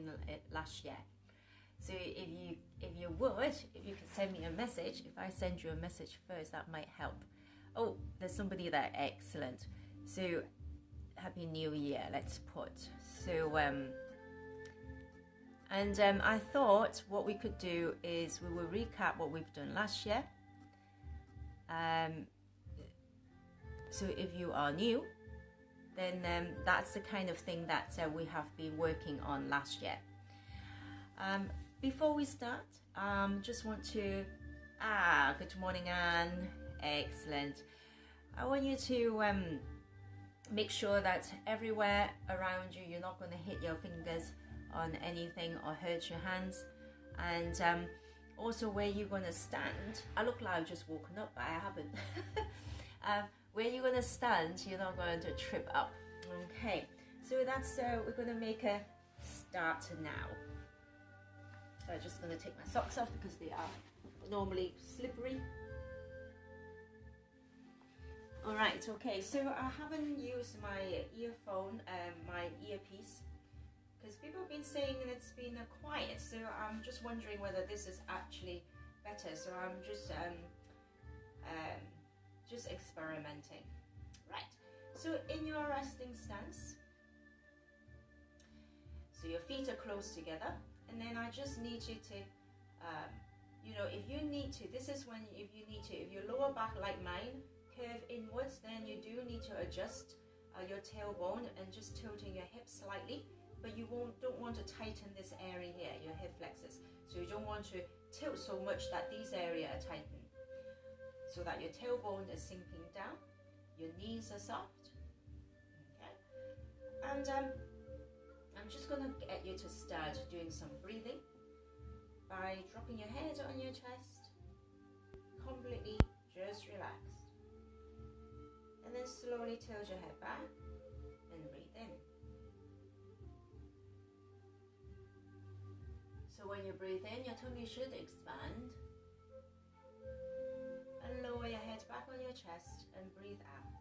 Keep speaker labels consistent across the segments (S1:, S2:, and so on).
S1: in last year. So if you could send me a message, if I send you a message first, that might help. Oh, there's somebody there. Excellent. So Happy New Year, let's put. So I thought what we could do is we will recap what we've done last year. So if you are new, then that's the kind of thing that we have been working on last year. Before we start, just want to, good morning, Anne. Excellent. I want you to make sure that everywhere around you, you're not going to hit your fingers on anything or hurt your hands. And also where you're going to stand. I look like I've just woken up, but I haven't. Where you're going to stand, you're not going to trip up. Okay, so that's, we're going to make a start now. So I'm just going to take my socks off because they are normally slippery. Alright, okay, so I haven't used my earphone, my earpiece, because people have been saying it's been quiet, so I'm just wondering whether this is actually better. So I'm just experimenting. Right, so in your resting stance, so your feet are close together, and then I just need you to, you know, if you need to, this is when, if you need to, if your lower back like mine, curve inwards, then you do need to adjust your tailbone and just tilting your hips slightly, but you don't want to tighten this area here, your hip flexors. So you don't want to tilt so much that these areas are tightened, so that your tailbone is sinking down, your knees are soft. Okay, and I'm just going to get you to start doing some breathing by dropping your head on your chest, completely just relaxed. And then slowly tilt your head back and breathe in. So when you breathe in, your tummy should expand. And lower your head back on your chest and breathe out.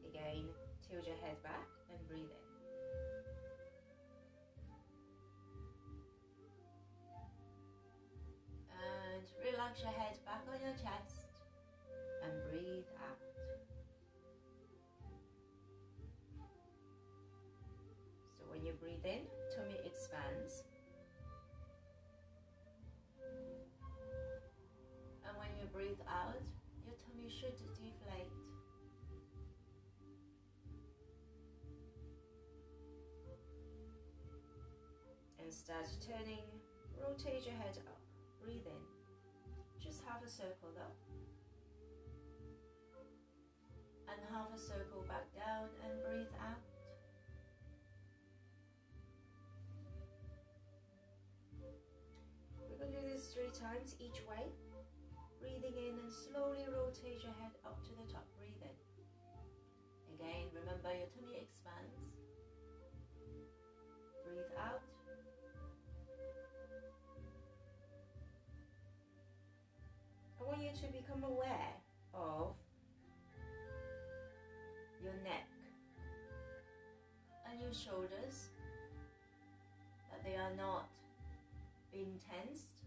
S1: Again, tilt your head back and breathe in. And relax your head back on your chest and breathe out. So when you breathe in, tummy expands. And when you breathe out, your tummy should deflate. And start turning, rotate your head up. Breathe in, just half a circle though, and half a circle back down and breathe out. We're going to do this 3 times each way, breathing in and slowly rotate your head up to the top. Breathe in. Again, remember your tummy expands. Breathe out. I want you to become aware of your neck and your shoulders, that they are not being tensed,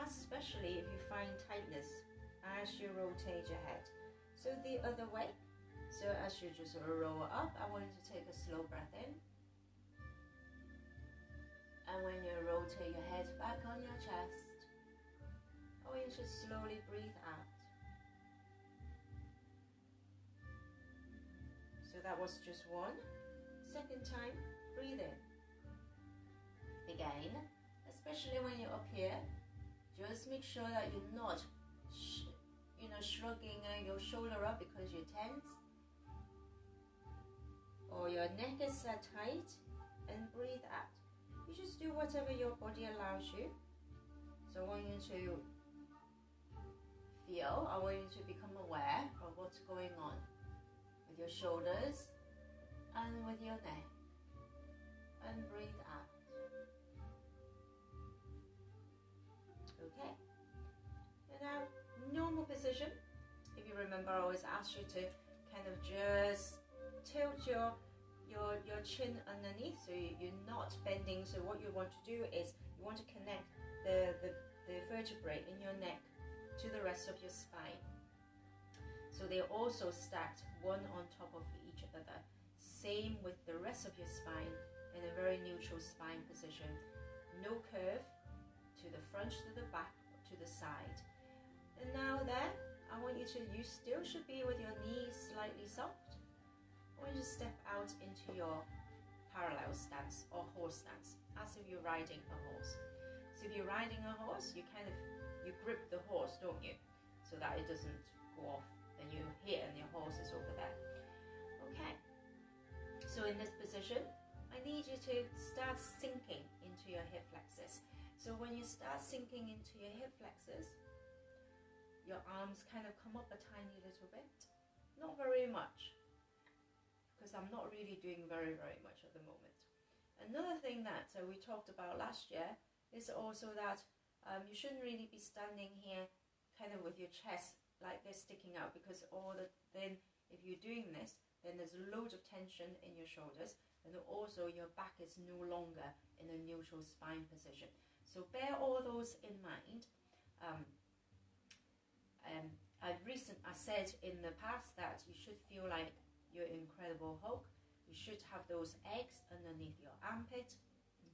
S1: especially if you find tightness as you rotate your head. So the other way, so as you just roll up, I want you to take a slow breath in. And when you rotate your head back on your chest, I want you to slowly breathe out. So that was just one. Second time, breathe in. Again, especially when you're up here, just make sure that you're not, shrugging your shoulder up because you're tense, or your neck is tight, and breathe out. You just do whatever your body allows you. So I want you to feel, I want you to become aware of what's going on with your shoulders and with your neck, and breathe out. Okay, and now normal position. If you remember, I always ask you to kind of just tilt your your chin underneath, so you're not bending. So what you want to do is you want to connect the vertebrae in your neck to the rest of your spine. So they're also stacked one on top of each other. Same with the rest of your spine in a very neutral spine position. No curve to the front, to the back, to the side. And now there, I want you still should be with your knees slightly soft. I want you to step out into your parallel stance or horse stance, as if you're riding a horse. So if you're riding a horse, you grip the horse, don't you? So that it doesn't go off. Then you're here and your horse is over there. Okay. So in this position, I need you to start sinking into your hip flexors. So when you start sinking into your hip flexors, your arms kind of come up a tiny little bit. Not very much, because I'm not really doing very much at the moment. Another thing that we talked about last year is also that you shouldn't really be standing here kind of with your chest like this sticking out, because then if you're doing this, then there's loads of tension in your shoulders, and also your back is no longer in a neutral spine position. So bear all those in mind. I said in the past that you should feel like you're Incredible Hulk. You should have those eggs underneath your armpit.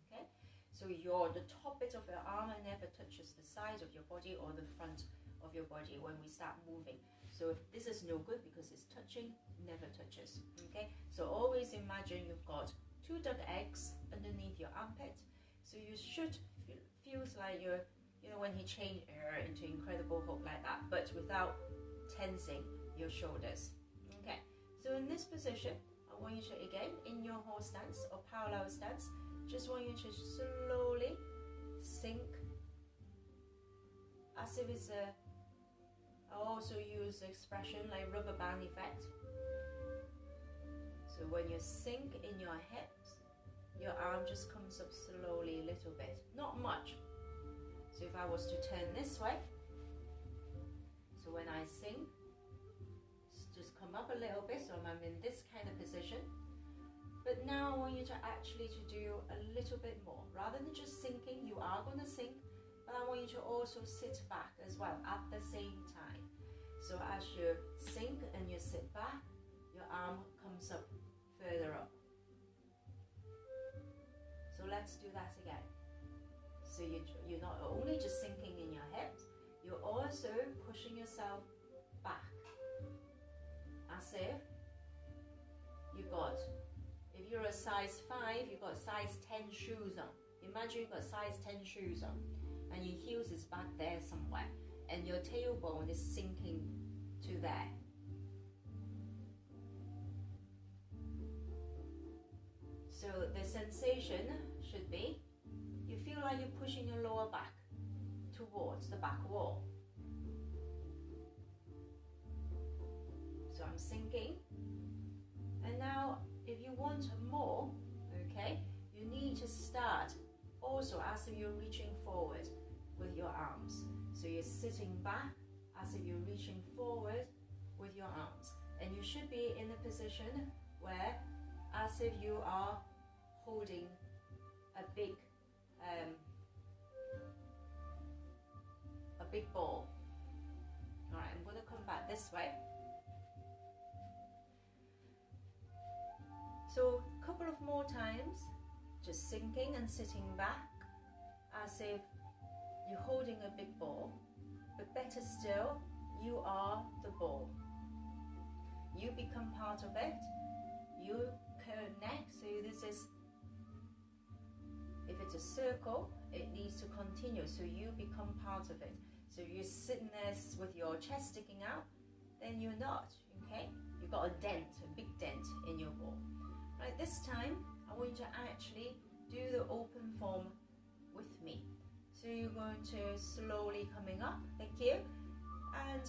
S1: Okay, so the top bit of your arm never touches the side of your body or the front of your body when we start moving. So this is no good because it's touching, never touches. Okay, so always imagine you've got 2 duck eggs underneath your armpit. So you should feels like you're, when he changed into Incredible Hulk like that, but without tensing your shoulders. Okay, so in this position, I want you to, again, in your horse stance or parallel stance, just want you to slowly sink, as if it's I also use the expression like rubber band effect. So when you sink in your hips, your arm just comes up slowly a little bit, not much. So if I was to turn this way, so when I sink, just come up a little bit, so I'm in this kind of position. But now I want you to actually do a little bit more. Rather than just sinking, you are going to sink, but I want you to also sit back as well at the same time. So as you sink and you sit back, your arm comes up further up. So let's do that again. So you're not only just sinking in your hips, you're also pushing yourself back. As if if you're a size 5, you've got size 10 shoes on. Imagine you've got size 10 shoes on and your heels is back there somewhere and your tailbone is sinking to there. So the sensation should be, you feel like you're pushing your lower back towards the back wall. So I'm sinking. And now if you want more, okay, you need to start also as if you're reaching forward with your arms. So you're sitting back as if you're reaching forward with your arms. And you should be in a position where as if you are holding a big ball. All right, I'm going to come back this way. So a couple of more times, just sinking and sitting back as if you're holding a big ball, but better still, you are the ball. You become part of it. You connect. So this is, if it's a circle, it needs to continue. So you become part of it. So you're sitting there with your chest sticking out, then you're not, okay? You've got a dent, a big dent in your ball. Right, this time, I want you to actually do the open form with me. So you're going to slowly coming up, thank you. And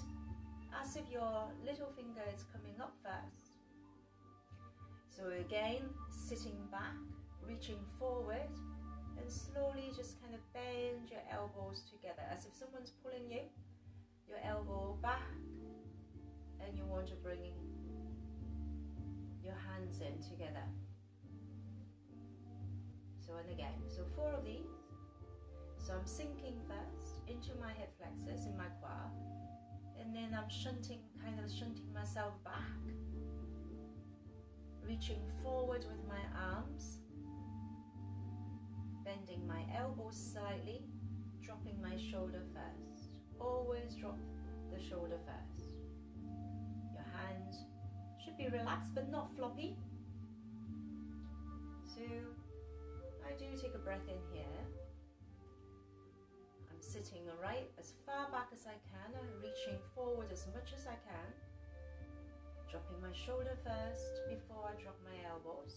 S1: as if your little finger is coming up first. So again, sitting back, reaching forward, and slowly just kind of bend your elbows together as if someone's pulling you, your elbow back, and you want to bring your hands in together. and again. So 4 of these. So I'm sinking first into my hip flexors in my quad, and then I'm kind of shunting myself back, reaching forward with my arms, bending my elbows slightly, dropping my shoulder first. Always drop the shoulder first. Your hands should be relaxed but not floppy. So I do take a breath in here. I'm sitting right as far back as I can, reaching forward as much as I can, dropping my shoulder first before I drop my elbows.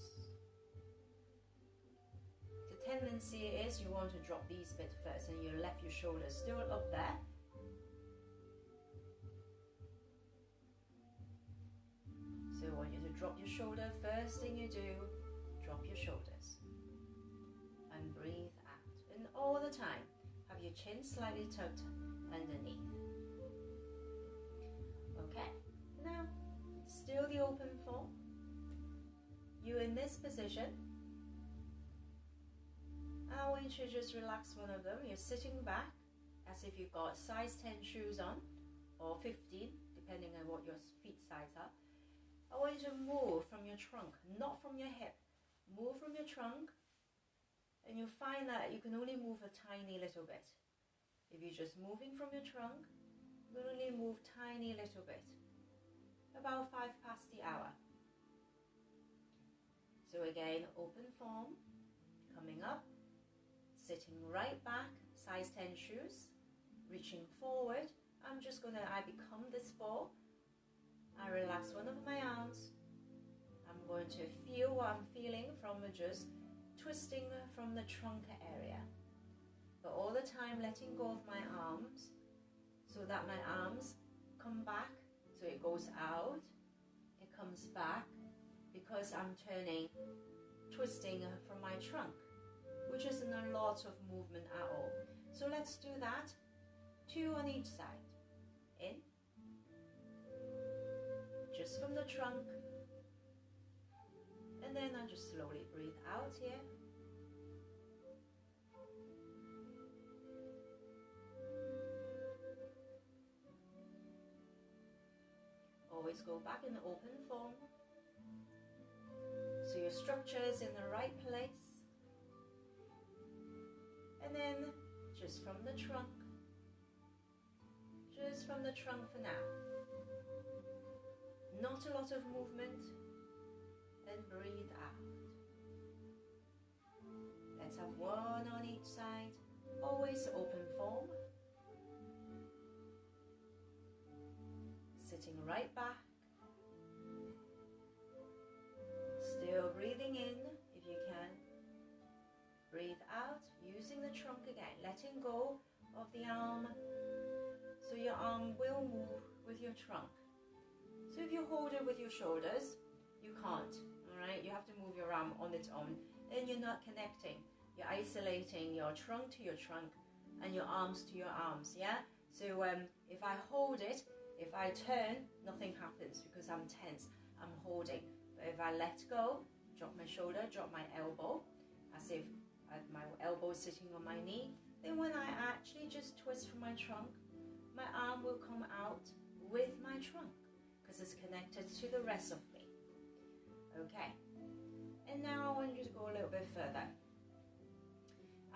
S1: The tendency is you want to drop these bits first and you left your shoulders still up there. So I want you to drop your shoulder. First thing you do, drop your shoulders and breathe out. And all the time, have your chin slightly tucked underneath. Okay, now still the open form. You in this position. I want you to just relax one of them. You're sitting back as if you've got size 10 shoes on, or 15, depending on what your feet size are. I want you to move from your trunk, not from your hip. Move from your trunk, and you'll find that you can only move a tiny little bit. If you're just moving from your trunk, you can only move tiny little bit. About 5 past the hour. So again, open form, coming up, sitting right back, size 10 shoes, reaching forward. I become this ball. I relax one of my arms. I'm going to feel what I'm feeling from just twisting from the trunk area. But all the time letting go of my arms so that my arms come back. So it goes out, it comes back, because I'm twisting from my trunk, which isn't a lot of movement at all. So let's do that, 2 on each side. In, just from the trunk, and then I just slowly breathe out here. Always go back in the open form. So your structure is in the right place. And then just from the trunk. Just from the trunk for now. Not a lot of movement. And breathe out. Let's have 1 on each side. Always open form. Sitting right back. Still breathing in if you can. Breathe out, using the trunk again, letting go of the arm. So your arm will move with your trunk. So if you hold it with your shoulders, you can't, alright? You have to move your arm on its own. Then you're not connecting. You're isolating your trunk to your trunk and your arms to your arms, yeah? So if I hold it, if I turn, nothing happens because I'm tense, I'm holding. But if I let go, drop my shoulder, drop my elbow, as if my elbow is sitting on my knee, then when I actually just twist from my trunk, my arm will come out with my trunk because it's connected to the rest of me. Okay, and now I want you to go a little bit further.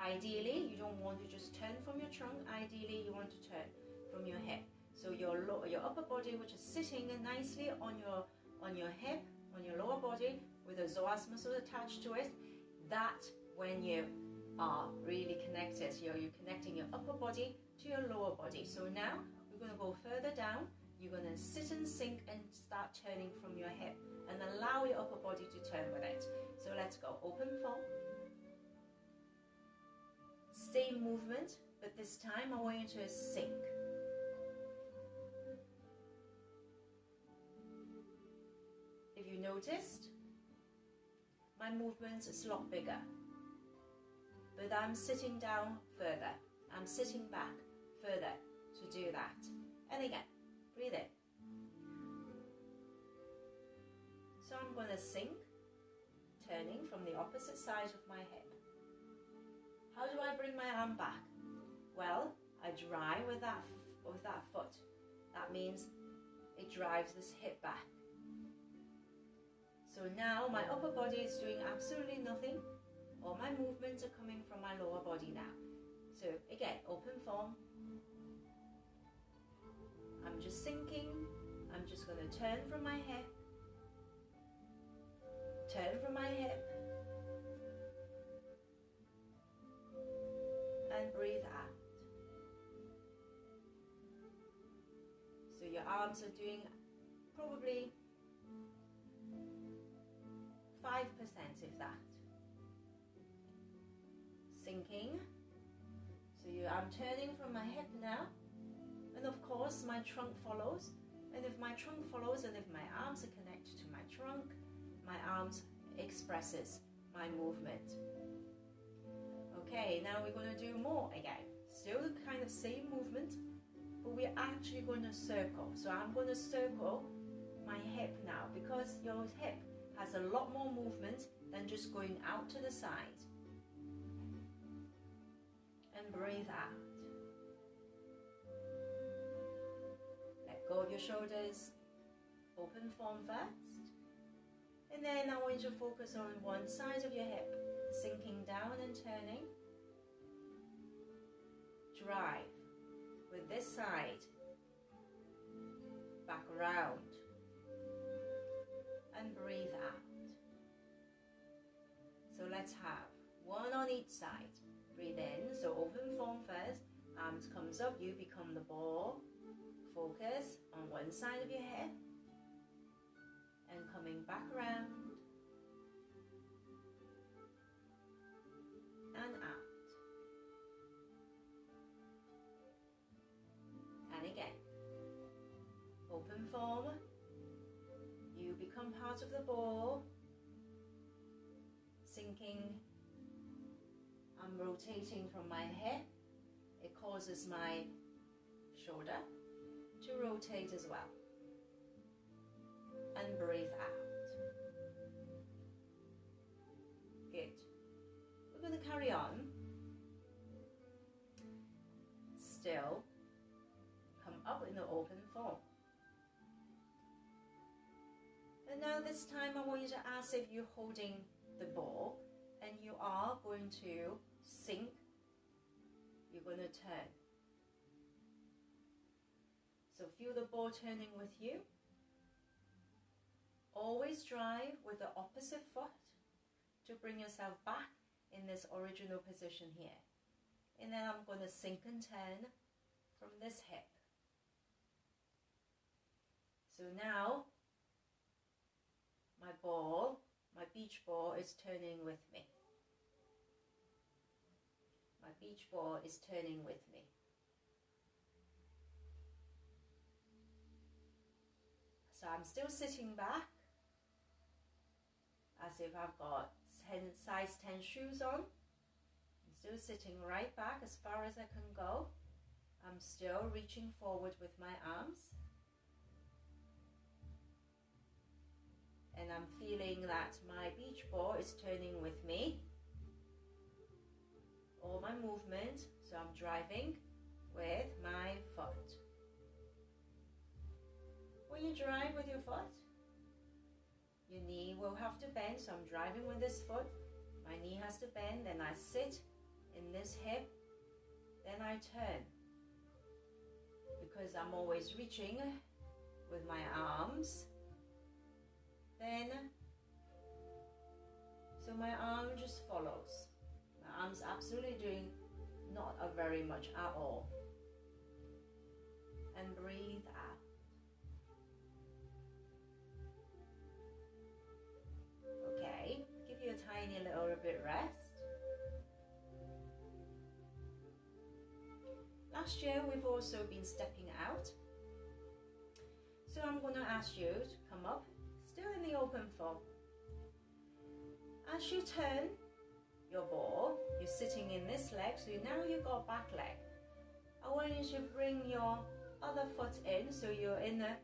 S1: Ideally, you don't want to just turn from your trunk. Ideally, you want to turn from your hip. So your upper body, which is sitting nicely on your hip, on your lower body, with a psoas muscle attached to it, that when you are really connected, you're connecting your upper body to your lower body. So now we're going to go further down. You're going to sit and sink and start turning from your hip and allow your upper body to turn with it. So let's go. Open form. Same movement, but this time I want you to sink. If you noticed, my movements is a lot bigger, but I'm sitting down further. I'm sitting back further to do that. And again, breathe in. So I'm going to sink, turning from the opposite side of my hip. How do I bring my arm back? Well, I drive with that foot. That means it drives this hip back. So now my upper body is doing absolutely nothing. All my movements are coming from my lower body now. So again, open form. I'm just sinking. I'm just going to turn from my hip. Turn from my hip. And breathe out. So your arms are doing probably 5% if that. Sinking. So I'm turning from my hip now. And of course my trunk follows. And if my trunk follows and if my arms are connected to my trunk, my arms expresses my movement. Okay, now we're going to do more again. Still the kind of same movement, but we're actually going to circle. So I'm going to circle my hip now because your hip has a lot more movement than just going out to the side. And breathe out. Let go of your shoulders. Open form first. And then I want you to focus on one side of your hip, sinking down and turning. Drive with this side, back around, and breathe out. So let's have one on each side. Breathe in, so open form first, arms comes up, you become the ball. Focus on one side of your head, and coming back around, and out. And again, open form, you become part of the ball, sinking, I'm rotating from my head, it causes my shoulder to rotate as well, and breathe out. Good. We're going to carry on, still come up in the open form. And now this time I want you to ask if you're holding the ball and you are going to sink, you're going to turn. So feel the ball turning with you. Always drive with the opposite foot to bring yourself back in this original position here. And then I'm going to sink and turn from this hip. So now my ball, my beach ball is turning with me. My beach ball is turning with me. So I'm still sitting back as if I've got size 10 shoes on. I'm still sitting right back as far as I can go. I'm still reaching forward with my arms. And I'm feeling that my beach ball is turning with me. All my movement, so I'm driving with my foot. When you drive with your foot, your knee will have to bend, so I'm driving with this foot. My knee has to bend, then I sit in this hip, then I turn. Because I'm always reaching with my arms. Then, so my arm just follows. My arm's absolutely doing not a very much at all. And breathe out. Okay, give you a tiny little bit rest. Last year we've also been stepping out. So I'm going to ask you to come up, still in the open form. As you turn your ball, you're sitting in this leg, so now you've got back leg. I want you to bring your other foot in, so you're in the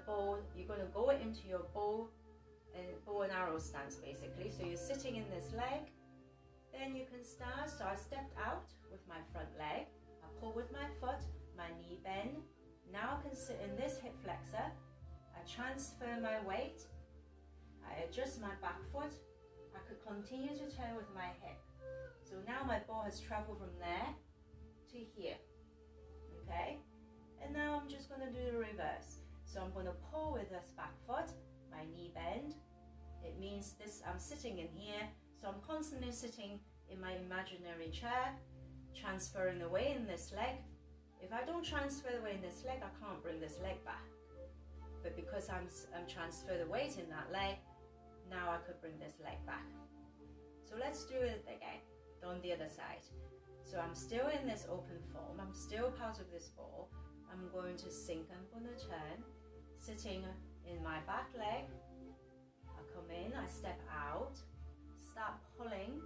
S1: bow, you're going to go into your bow and arrow stance basically. So you're sitting in this leg, Then you can start. So I stepped out with my front leg. I pull with my foot, my knee bend. Now I can sit in this hip flexor. I transfer my weight. I adjust my back foot. I could continue to turn with my hip. So now my ball has traveled from there to here. Okay? And now I'm just going to do the reverse. So I'm going to pull with this back foot, my knee bend. It means this, I'm sitting in here, so I'm constantly sitting in my imaginary chair, transferring the weight in this leg. If I don't transfer the weight in this leg, I can't bring this leg back. But because I'm transfer the weight in that leg, now I could bring this leg back. So let's do it again on the other side. So I'm still in this open form, I'm still part of this ball. I'm going to sink, I'm going to turn, sitting in my back leg. I come in, I step out, start pulling,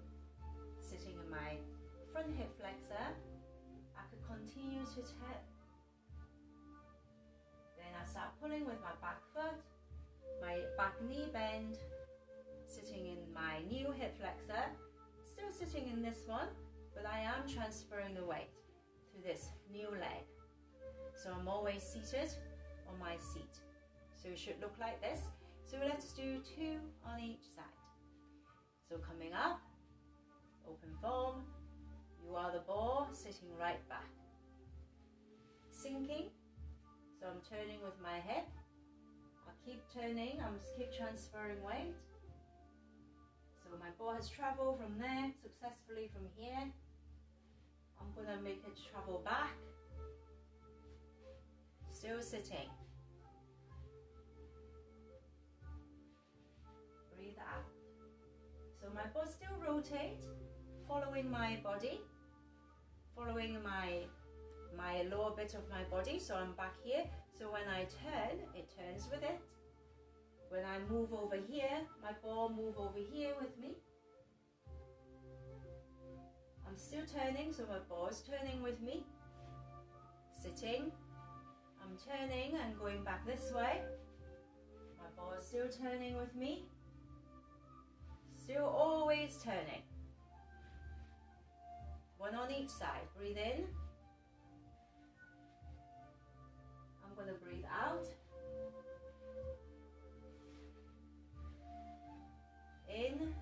S1: sitting in my front hip flexor. I could continue to turn. Then I start pulling with my back foot, my back knee bend, sitting in my new hip flexor, still sitting in this one, but I am transferring the weight to this new leg. So I'm always seated on my seat. So it should look like this. So let's do 2 on each side. So coming up, open form, you are the ball, sitting right back. Sinking, so I'm turning with my hip. I keep turning, I'm keep transferring weight. So my ball has traveled from there successfully from here. I'm going to make it travel back. Still sitting. Breathe out. So my ball still rotate, following my body, following my lower bit of my body. So I'm back here. So when I turn, it turns with it. When I move over here, my ball move over here with me. I'm still turning, so my ball is turning with me. Sitting, I'm turning and going back this way. My ball is still turning with me. Still always turning. 1 on each side. Breathe in. I'm going to breathe out. In.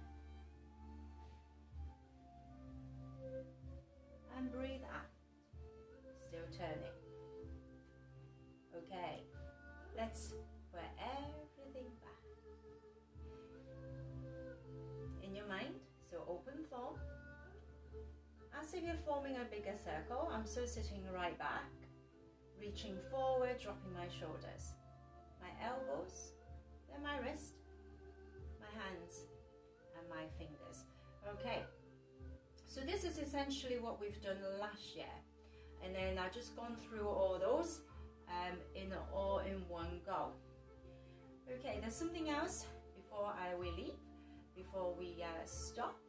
S1: And breathe out. Still turning. Okay, let's put everything back. In your mind, so open form. As if you're forming a bigger circle, I'm still sitting right back, reaching forward, dropping my shoulders. My elbows, then my wrist, my hands, and my fingers. Okay, so this is essentially what we've done last year. And then I've just gone through all those all in one go. Okay, there's something else before we leave, before we stop,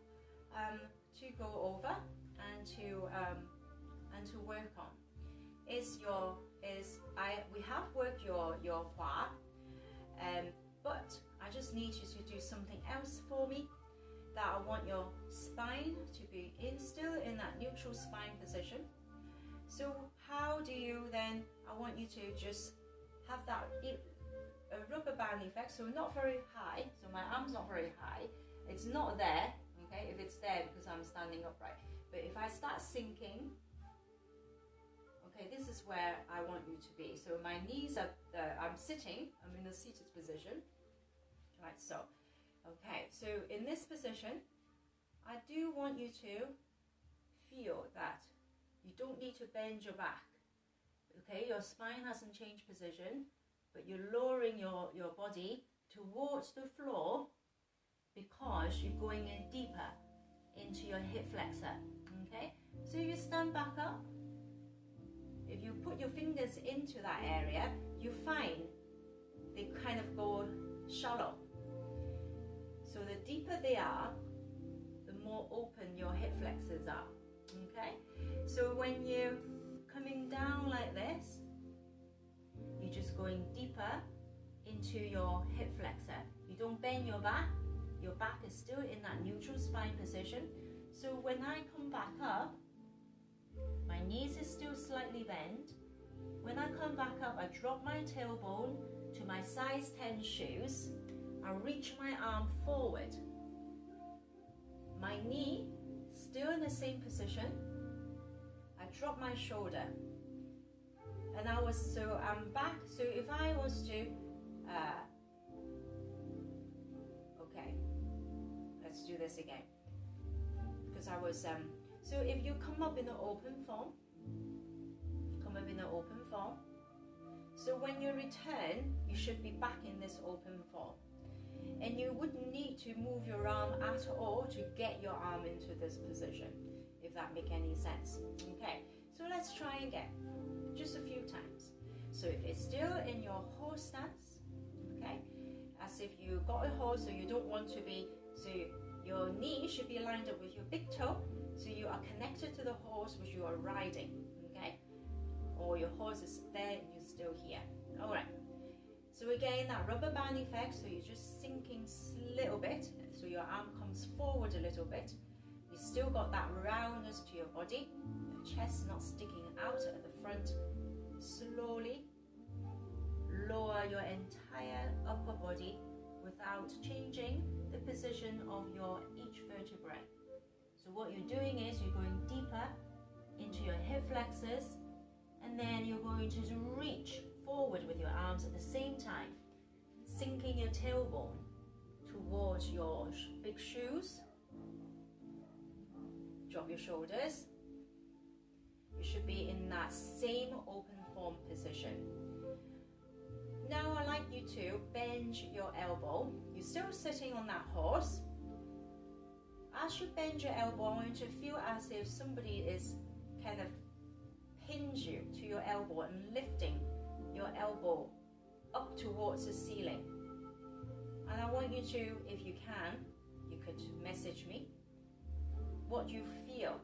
S1: to go over and to work on. We have worked your hua, but I just need you to do something else for me. That I want your spine to be still in that neutral spine position. So how do you then, I want you to just have that rubber band effect, so not very high, so my arm's not very high, it's not there, okay, if it's there because I'm standing upright, but if I start sinking, okay, this is where I want you to be. So my knees are, I'm sitting, I'm in a seated position, right, so, okay, so in this position, I do want you to feel that you don't need to bend your back. Okay, your spine hasn't changed position, but you're lowering your body towards the floor because you're going in deeper into your hip flexor. Okay, so you stand back up. If you put your fingers into that area, you find they kind of go shallow. So the deeper they are, the more open your hip flexors are. Okay, so when you're coming down like this, you're just going deeper into your hip flexor. You don't bend your back is still in that neutral spine position. So when I come back up, my knees is still slightly bent. When I come back up, I drop my tailbone to my size 10 shoes. I reach my arm forward. My knee still in the same position. I drop my shoulder. And I'm back. So if I was to, okay, let's do this again. Because I was, so if you come up in an open form, so when you return, you should be back in this open form. And you wouldn't need to move your arm at all to get your arm into this position, if that makes any sense. Okay, so let's try again, just a few times. So it's still in your horse stance, okay? As if you got a horse, so you don't want to be, so your knee should be lined up with your big toe, so you are connected to the horse which you are riding, okay? Or your horse is there and you're still here. All right. So again, that rubber band effect, so you're just sinking a little bit, so your arm comes forward a little bit. You still got that roundness to your body, your chest not sticking out at the front. Slowly lower your entire upper body without changing the position of your each vertebrae. So what you're doing is you're going deeper into your hip flexors, and then you're going to reach forward with your arms at the same time, sinking your tailbone towards your big shoes. Drop your shoulders. You should be in that same open form position. Now I'd like you to bend your elbow. You're still sitting on that horse. As you bend your elbow, I want you to feel as if somebody is kind of pinned you to your elbow and lifting your elbow up towards the ceiling. And I want you to, if you can, you could message me what you feel,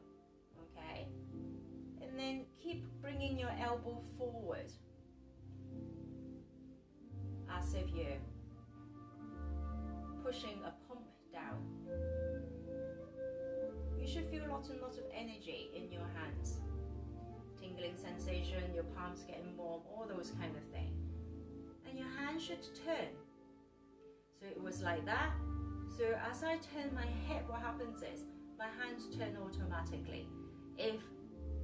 S1: okay? And then keep bringing your elbow forward as if you're pushing a pump down. You should feel lots and lots of energy in your hands. Tingling sensation, your palms getting warm, all those kind of things. And your hand should turn. So it was like that. So as I turn my hip, what happens is my hands turn automatically. If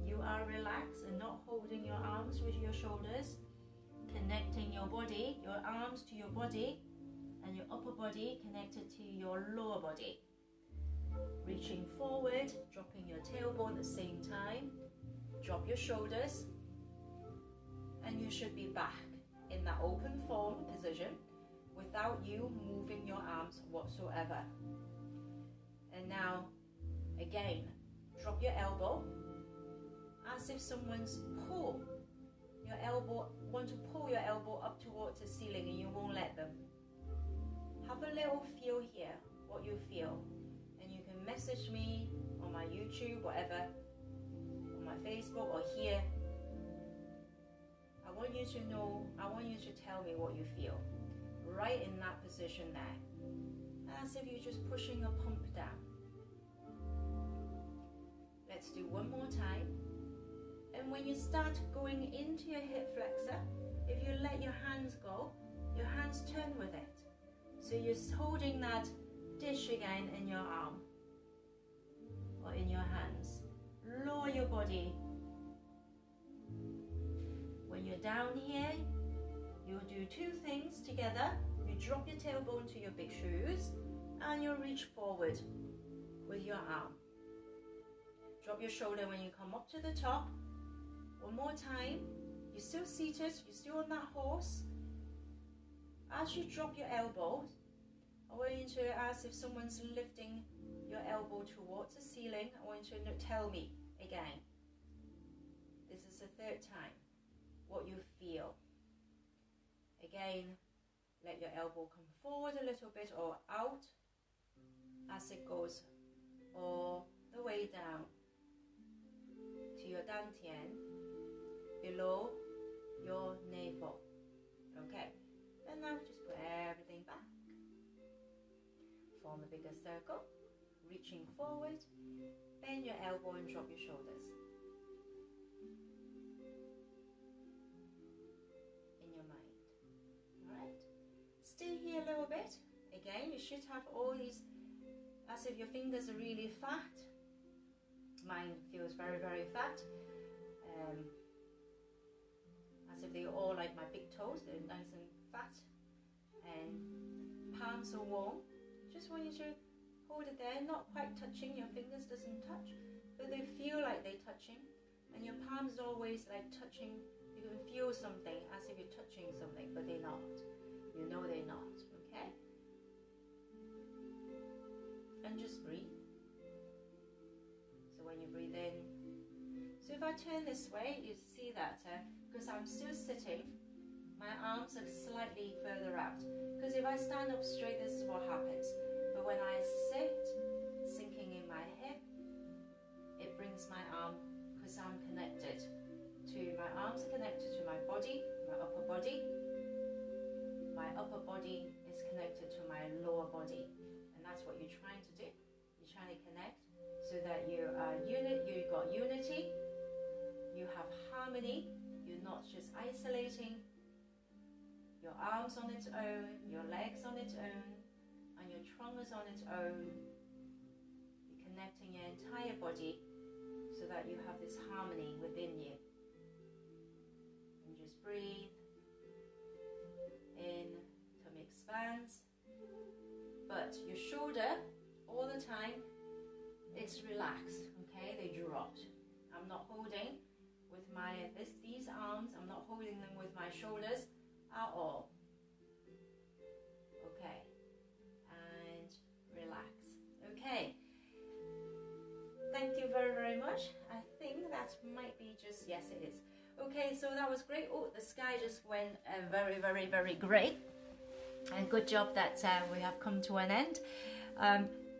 S1: you are relaxed and not holding your arms with your shoulders, connecting your body, your arms to your body, and your upper body connected to your lower body. Reaching forward, dropping your tailbone at the same time. Drop your shoulders, and you should be back in that open form position without you moving your arms whatsoever. And now, again, drop your elbow as if someone's pull your elbow, want to pull your elbow up towards the ceiling and you won't let them. Have a little feel here, what you feel. And you can message me on my YouTube, whatever, on my Facebook or here. I want you to know, I want you to tell me what you feel. Right in that position there. As if you're just pushing a pump down. Let's do one more time. And when you start going into your hip flexor, if you let your hands go, your hands turn with it. So you're holding that dish again in your arm or in your hands. Lower your body. When you're down here, you'll do two things together. You drop your tailbone to your big shoes and you'll reach forward with your arm. Drop your shoulder when you come up to the top. One more time. You're still seated, you're still on that horse. As you drop your elbows, I want you to ask if someone's lifting your elbow towards the ceiling. I want you to tell me again. This is the third time. What you feel. Again, let your elbow come forward a little bit or out as it goes all the way down to your dantian, below your navel. Okay, and now just put everything back. Form a bigger circle, reaching pushing forward. Bend your elbow and drop your shoulders. In your mind. Alright? Stay here a little bit. Again, you should have all these, as if your fingers are really fat. Mine feels very, very fat. As if they're all like my big toes, they're nice and fat. And palms are warm. Just want you to hold it there, not quite touching, your fingers doesn't touch, but they feel like they're touching. And your palms always like touching, you can feel something as if you're touching something, but they're not. You know they're not, okay? And just breathe. So when you breathe in, so if I turn this way, you see that, because I'm still sitting, my arms are slightly further out. Because if I stand up straight, this is what happens. But when I sit, sinking in my hip, it brings my arm, because I'm connected to, my arms are connected to my body, my upper body. My upper body is connected to my lower body. And that's what you're trying to do. You're trying to connect so that you are you've got unity, you have harmony, you're not just isolating. Your arms on its own, your legs on its own, and your trunk is on its own. You're connecting your entire body so that you have this harmony within you. And just breathe in, tummy expands. But your shoulder, all the time, it's relaxed, okay? They dropped. I'm not holding with these arms, I'm not holding them with my shoulders at all. Okay, and relax. Okay, thank you very, very much. I think that might be just, yes it is. Okay, so that was great. Oh, the sky just went very, very, very great. And good job that we have come to an end.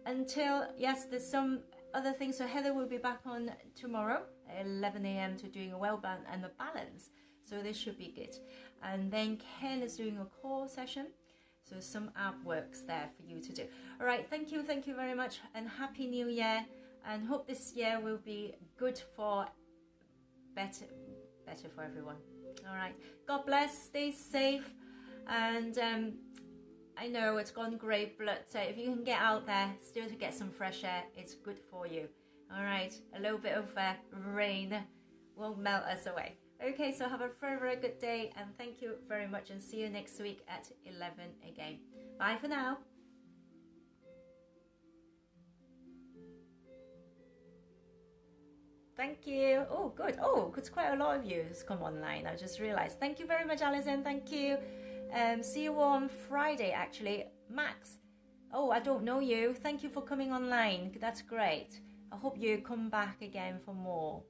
S1: Until, yes, there's some other things. So Heather will be back on tomorrow at 11 a.m. to doing a well and a balance. So this should be good. And then Ken is doing a core session. So some artworks there for you to do. All right, thank you very much. And Happy New Year. And hope this year will be good for better for everyone. All right, God bless, stay safe. And I know it's gone great, but if you can get out there still to get some fresh air, it's good for you. All right, a little bit of rain won't melt us away. Okay, so have a very, very good day, and thank you very much, and see you next week at 11 again. Bye for now. Thank you. Oh, good. Oh, because quite a lot of you has come online. I just realized. Thank you very much, Alison. Thank you. See you on Friday, actually. Max. Oh, I don't know you. Thank you for coming online. That's great. I hope you come back again for more.